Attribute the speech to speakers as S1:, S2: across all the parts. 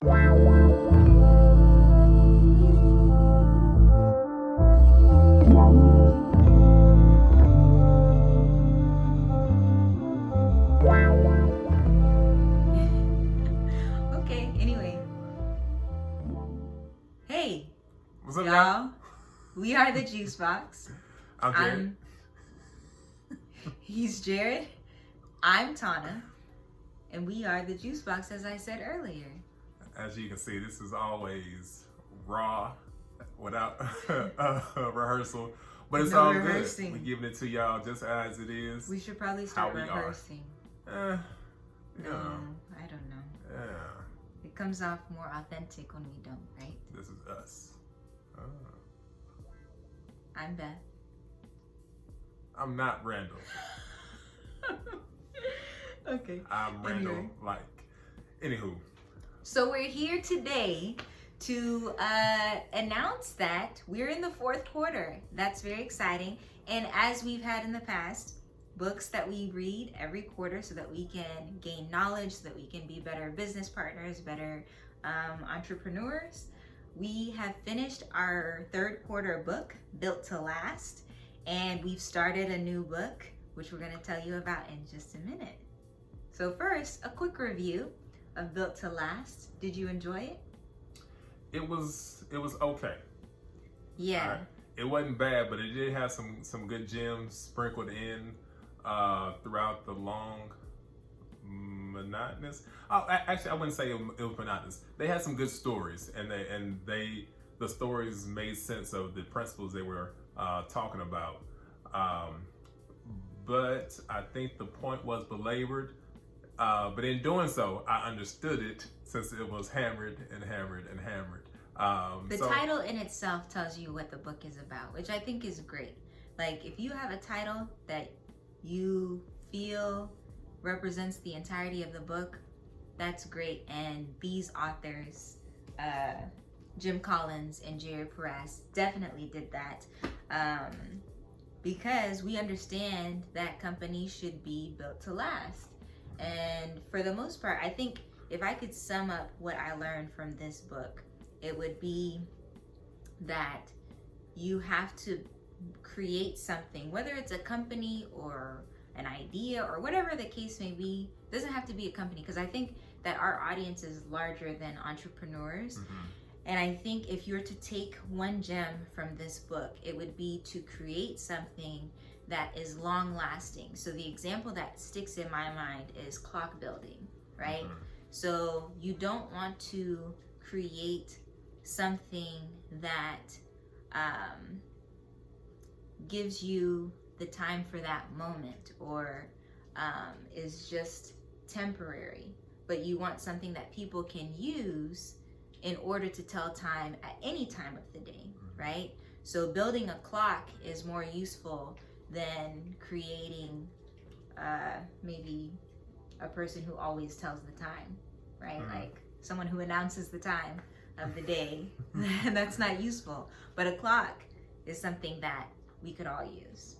S1: Okay, anyway. Hey,
S2: What's up,
S1: y'all? We are the Juice Box.
S2: I'm Jarrett.
S1: He's Jarrett. I'm Tana. And we are the Juice Box, as I said earlier.
S2: As you can see, this is always raw, without rehearsal. But it's
S1: No
S2: all
S1: rehearsing.
S2: good. We're giving it to y'all just as it is.
S1: We should probably start
S2: we are.
S1: rehearsing.
S2: No,
S1: I don't know.
S2: yeah,
S1: It comes off more authentic when we don't, right?
S2: this is us.
S1: I'm Beth.
S2: I'm not Randall.
S1: Okay.
S2: I'm Randall.
S1: Anyway.
S2: Anywho.
S1: So we're here today to announce that we're in the fourth quarter. That's very exciting. And as we've had in the past, books that we read every quarter so that we can gain knowledge, so that we can be better business partners, better entrepreneurs. We have finished our third quarter book, Built to Last, and we've started a new book, which we're going to tell you about in just a minute. So first, a quick review of Built to Last. Did you enjoy it?
S2: It was okay.
S1: Yeah.
S2: It wasn't bad, but it did have some good gems sprinkled in throughout the long monotonous. Actually, I wouldn't say it was monotonous. They had some good stories, and the stories made sense of the principles they were talking about. But I think the point was belabored. But in doing so, I understood it since it was hammered and hammered and hammered.
S1: The title in itself tells you what the book is about, which I think is great. Like, if you have a title that you feel represents the entirety of the book, that's great. And these authors, Jim Collins and Jarrett, definitely did that, because we understand that companies should be built to last. And for the most part, I think if I could sum up what I learned from this book, it would be that you have to create something, whether it's a company or an idea or whatever the case may be. It doesn't have to be a company, because I think that our audience is larger than entrepreneurs.
S2: Mm-hmm.
S1: And I think if you were to take one gem from this book, it would be to create something that is long lasting. So the example that sticks in my mind is clock building, right?
S2: Mm-hmm.
S1: So you don't want to create something that gives you the time for that moment, or is just temporary, but you want something that people can use in order to tell time at any time of the day, right? So building a clock is more useful than creating maybe a person who always tells the time, right?
S2: Mm-hmm.
S1: Like someone who announces the time of the day. That's not useful. But a clock is something that we could all use.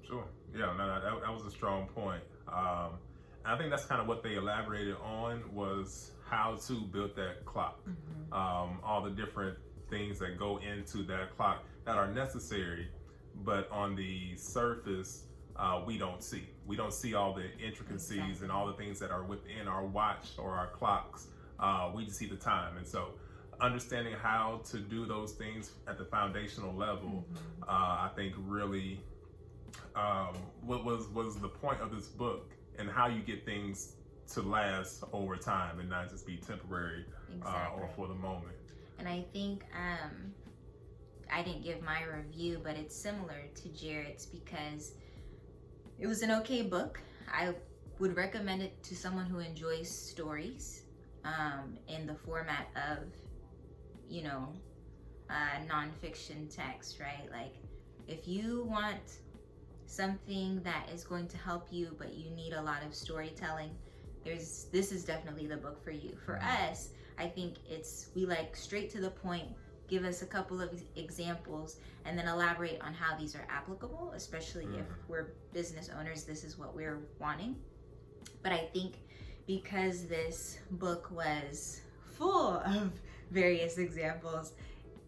S2: Sure. Yeah, no, that was a strong point. I think that's kind of what they elaborated on, was how to build that clock. Mm-hmm. All the different things that go into that clock that are necessary, but on the surface, we don't see. We don't see all the intricacies. Exactly. And all the things that are within our watch or our clocks. We just see the time. And so understanding how to do those things at the foundational level, mm-hmm. I think really what was the point of this book, and how you get things to last over time and not just be temporary. Exactly. Or for the moment.
S1: And I think I didn't give my review, but it's similar to Jarrett's, because it was an okay book. I would recommend it to someone who enjoys stories in the format of, nonfiction text, right? Like, if you want something that is going to help you, but you need a lot of storytelling, this is definitely the book for you. For us, I think we like straight to the point, give us a couple of examples, and then elaborate on how these are applicable, especially if we're business owners, this is what we're wanting. But I think because this book was full of various examples,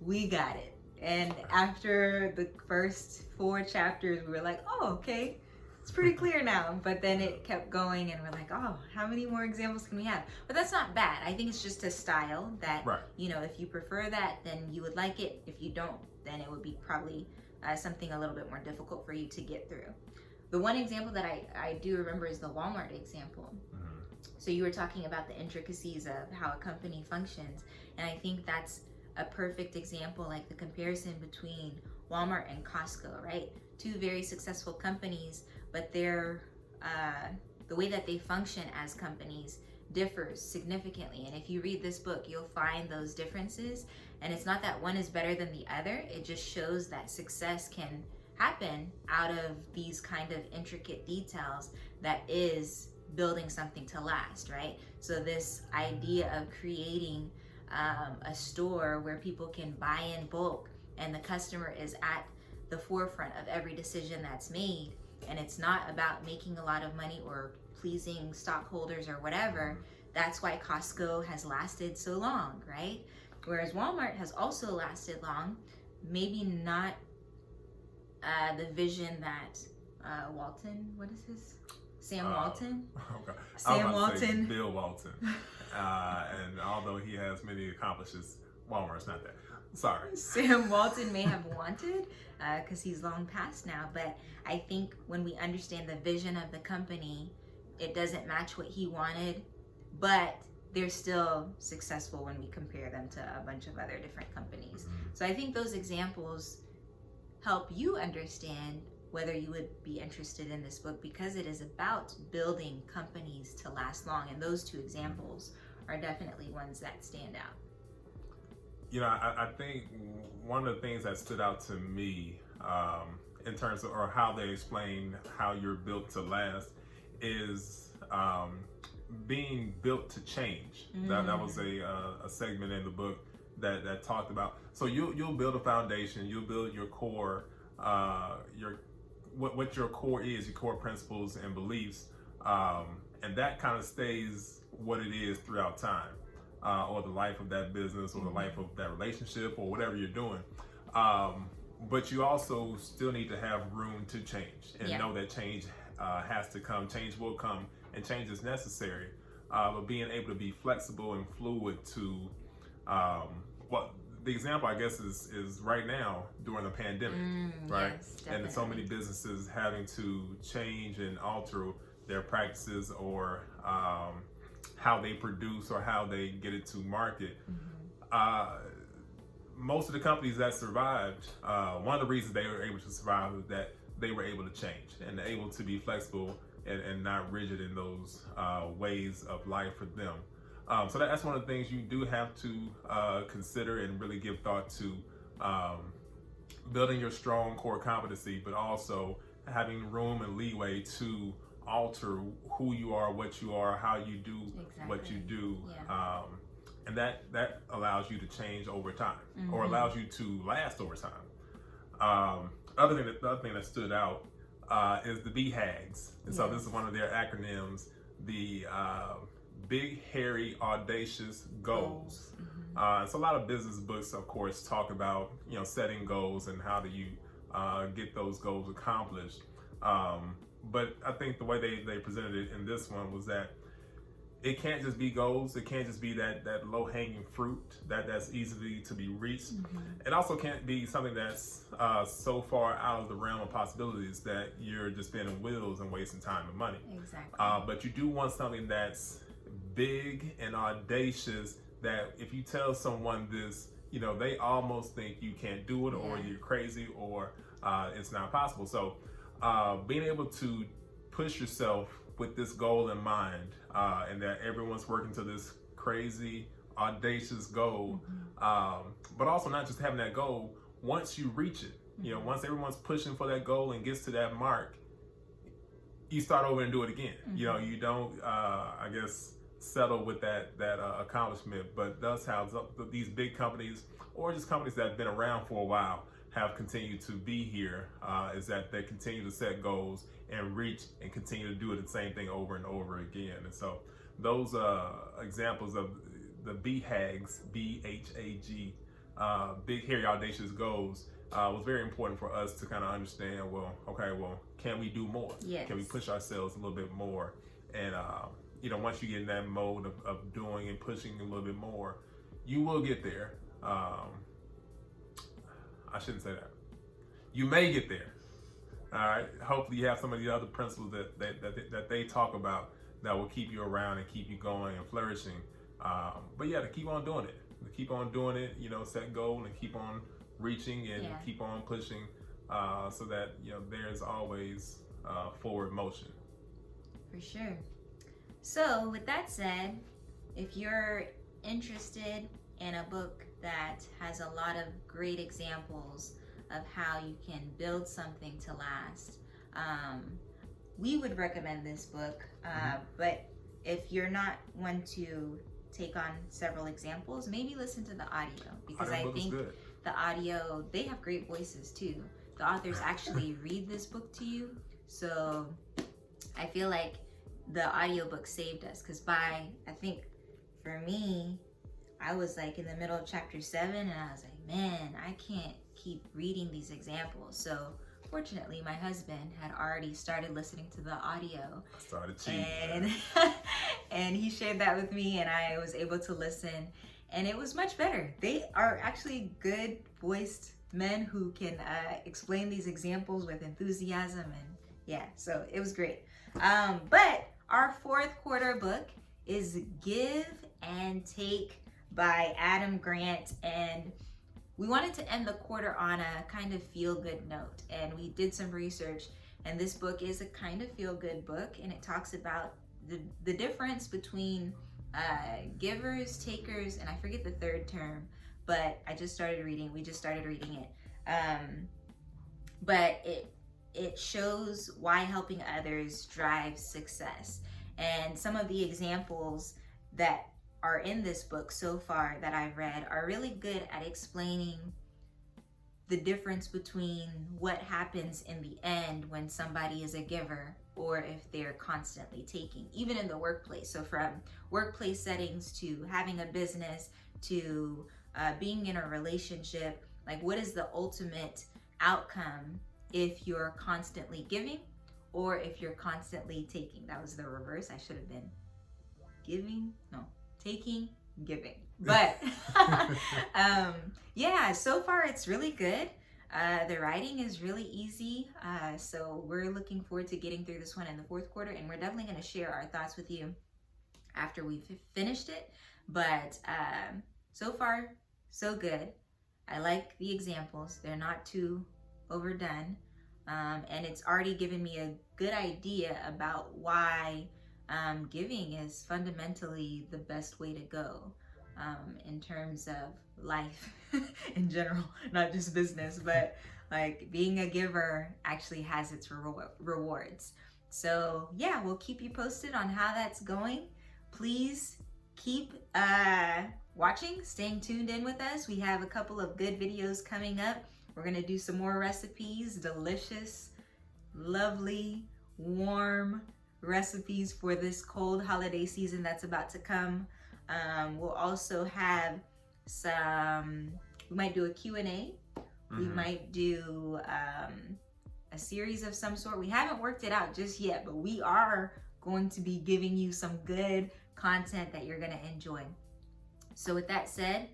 S1: we got it. And after the first 4 chapters, we were like, oh, okay, it's pretty clear now. But then it kept going, and we're like, oh, how many more examples can we have? But that's not bad. I think it's just a style that,
S2: Right.
S1: you know, if you prefer that, then you would like it. If you don't, then it would be probably something a little bit more difficult for you to get through. The one example that I do remember is the Walmart example. So you were talking about the intricacies of how a company functions, and I think that's a perfect example, like the comparison between Walmart and Costco, right? 2 very successful companies, but they're the way that they function as companies differs significantly. And if you read this book, you'll find those differences. And it's not that one is better than the other. It just shows that success can happen out of these kind of intricate details that is building something to last, right? So this idea of creating a store where people can buy in bulk and the customer is at the forefront of every decision that's made, and it's not about making a lot of money or pleasing stockholders or whatever. That's why Costco has lasted so long, right? Whereas Walmart has also lasted long, maybe not the vision that Walton, what is his? Sam Walton?
S2: Okay.
S1: Sam Walton.
S2: Bill Walton. And although he has many accomplishments, Walmart's not that. Sorry.
S1: Sam Walton may have wanted, because he's long past now, but I think when we understand the vision of the company, it doesn't match what he wanted, but they're still successful when we compare them to a bunch of other different companies. So I think those examples help you understand whether you would be interested in this book, because it is about building companies to last long, and those 2 examples are definitely ones that stand out.
S2: You know, I think one of the things that stood out to me in terms of, or how they explain how you're built to last, is being built to change. That was a segment in the book that talked about. So you'll build a foundation, you'll build your core, what your core is, your core principles and beliefs, and that kind of stays what it is throughout time, or the life of that business, or the life of that relationship, or whatever you're doing. But you also still need to have room to change, and know that change has to come. Change will come, and change is necessary. But being able to be flexible and fluid to what the example, I guess, is right now during the pandemic, right?
S1: Yes,
S2: and so many businesses having to change and alter their practices, or how they produce, or how they get it to market. Most of the companies that survived, one of the reasons they were able to survive is that they were able to change and able to be flexible and not rigid in those ways of life for them. So that's one of the things you do have to consider and really give thought to, building your strong core competency, but also having room and leeway to alter who you are, what you are, how you do what you do. And that allows you to change over time, or allows you to last over time. The other thing that stood out is the BHAGs. And so this is one of their acronyms, the Big, Hairy, Audacious Goals. So a lot of business books, of course, talk about, setting goals and how do you get those goals accomplished. But I think the way they presented it in this one was that it can't just be goals. It can't just be that low-hanging fruit that's easily to be reached. It also can't be something that's so far out of the realm of possibilities that you're just spinning wheels and wasting time and money. But you do want something that's big and audacious, that if you tell someone this, they almost think you can't do it, or you're crazy, or it's not possible. So being able to push yourself with this goal in mind, and that everyone's working to this crazy, audacious goal, but also not just having that goal. Once you reach it, once everyone's pushing for that goal and gets to that mark, you start over and do it again. You don't, I guess, settle with that accomplishment. But that's how these big companies, or just companies that have been around for a while, have continued to be here, is that they continue to set goals and reach and continue to do it the same thing over and over again. And so those examples of BHAGs, BHAG, big, hairy, audacious goals, was very important for us to kind of understand, well, okay, well, can we do more?
S1: Yes.
S2: Can we push ourselves a little bit more? And, once you get in that mode of doing and pushing a little bit more, you will get there. I shouldn't say that. You may get there. All right. Hopefully you have some of the other principles that they talk about that will keep you around and keep you going and flourishing. But yeah, to keep on doing it. To keep on doing it, set goal and keep on reaching and keep on pushing, so that there's always forward motion.
S1: For sure. So with that said, if you're interested in a book that has a lot of great examples of how you can build something to last, we would recommend this book. But if you're not one to take on several examples, maybe listen to the audio, because I think the audio, they have great voices too. The authors actually read this book to you. So I feel like the audiobook saved us, because I think for me, I was like in the middle of chapter 7 and I was like, man, I can't keep reading these examples. So fortunately, my husband had already started listening to the audio.
S2: I started cheating.
S1: And he shared that with me, and I was able to listen, and it was much better. They are actually good voiced men who can explain these examples with enthusiasm, and yeah, so it was great. But our fourth quarter book is Give and Take by Adam Grant, and we wanted to end the quarter on a kind of feel-good note, and we did some research, and this book is a kind of feel-good book, and it talks about the difference between givers, takers, and I forget the third term, but we just started reading it. But it shows why helping others drives success. And some of the examples that are in this book so far that I've read are really good at explaining the difference between what happens in the end when somebody is a giver or if they're constantly taking, even in the workplace. So from workplace settings to having a business to being in a relationship, like what is the ultimate outcome if you're constantly giving or if you're constantly taking? That was the reverse. I should have been taking, giving. But yeah, so far it's really good. The writing is really easy. So we're looking forward to getting through this one in the fourth quarter, and we're definitely going to share our thoughts with you after we've finished it. But so far, so good. I like the examples. They're not too overdone. And it's already given me a good idea about why giving is fundamentally the best way to go in terms of life in general, not just business, but like being a giver actually has its rewards. So yeah, we'll keep you posted on how that's going. Please keep watching, staying tuned in with us. We have a couple of good videos coming up. We're gonna do some more recipes, delicious, lovely, warm recipes for this cold holiday season that's about to come. We'll also have we might do a Q&A. We might do a series of some sort. We haven't worked it out just yet, but we are going to be giving you some good content that you're gonna enjoy. So with that said,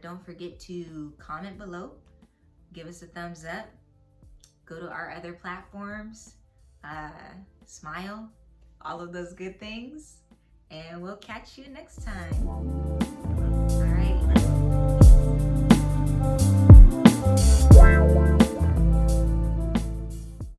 S1: don't forget to comment below, give us a thumbs up, go to our other platforms, smile, all of those good things, and we'll catch you next time.